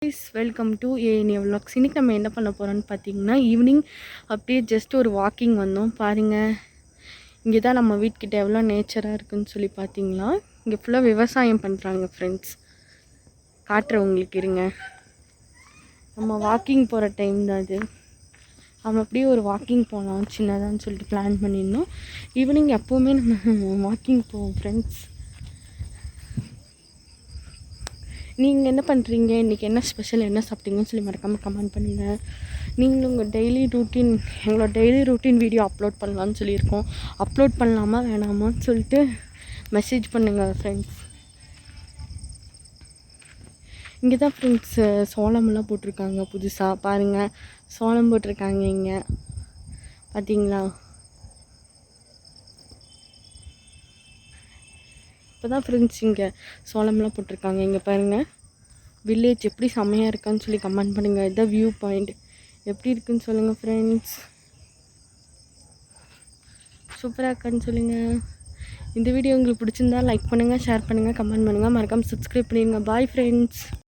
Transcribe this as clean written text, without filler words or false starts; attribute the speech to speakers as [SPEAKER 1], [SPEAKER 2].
[SPEAKER 1] Please welcome to ANA vlogs. இன்றைக்கி நம்ம என்ன பண்ண போகிறோம்னு பார்த்தீங்கன்னா, ஈவினிங் அப்படியே ஜஸ்ட் ஒரு வாக்கிங் வந்தோம். பாருங்கள், இங்கே தான் நம்ம வீட்டுக்கிட்ட எவ்வளோ நேச்சராக இருக்குதுன்னு சொல்லி பார்த்தீங்களா. இங்கே ஃபுல்லாக விவசாயம் பண்ணுறாங்க ஃப்ரெண்ட்ஸ். காட்டுறவங்களுக்கு இருங்க. நம்ம வாக்கிங் போகிற டைம் தான் அது. நம்ம அப்படியே ஒரு வாக்கிங் போகலாம் சின்னதான்னு சொல்லிட்டு பிளான் பண்ணியிருந்தோம். ஈவினிங் எப்போவுமே நம்ம வாக்கிங் போவோம் ஃப்ரெண்ட்ஸ். நீங்கள் என்ன பண்ணுறீங்க? இன்றைக்கி என்ன ஸ்பெஷல், என்ன சாப்பிட்டீங்கன்னு சொல்லி மறக்காமல் கமெண்ட் பண்ணுங்கள். நீங்களும் உங்கள் டெய்லி ரூட்டீன், எங்களோட டெய்லி ரூட்டீன் வீடியோ அப்லோட் பண்ணலான்னு சொல்லியிருக்கோம். அப்லோட் பண்ணலாமா வேணாமான்னு சொல்லிட்டு மெசேஜ் பண்ணுங்கள் ஃப்ரெண்ட்ஸ். இங்கே தான் ஃப்ரெண்ட்ஸ் சோளமெல்லாம் போட்டிருக்காங்க புதுசாக. பாருங்கள், சோளம் போட்டிருக்காங்க இங்கே பார்த்தீங்களா. இப்போ தான் ஃப்ரெண்ட்ஸ் இங்கே சோளம்லாம் போட்டிருக்காங்க. இங்கே பாருங்கள், வில்லேஜ் எப்படி செம்மையாக இருக்கான்னு சொல்லி கமெண்ட் பண்ணுங்கள். இதுதான் வியூ பாயிண்ட். எப்படி இருக்குன்னு சொல்லுங்கள் ஃப்ரெண்ட்ஸ். சூப்பராக இருக்கான்னு சொல்லுங்கள். இந்த வீடியோ உங்களுக்கு பிடிச்சிருந்தா லைக் பண்ணுங்கள், ஷேர் பண்ணுங்கள், கமெண்ட் பண்ணுங்கள், மறக்காமல் சப்ஸ்கிரைப் பண்ணிடுங்க. Bye friends.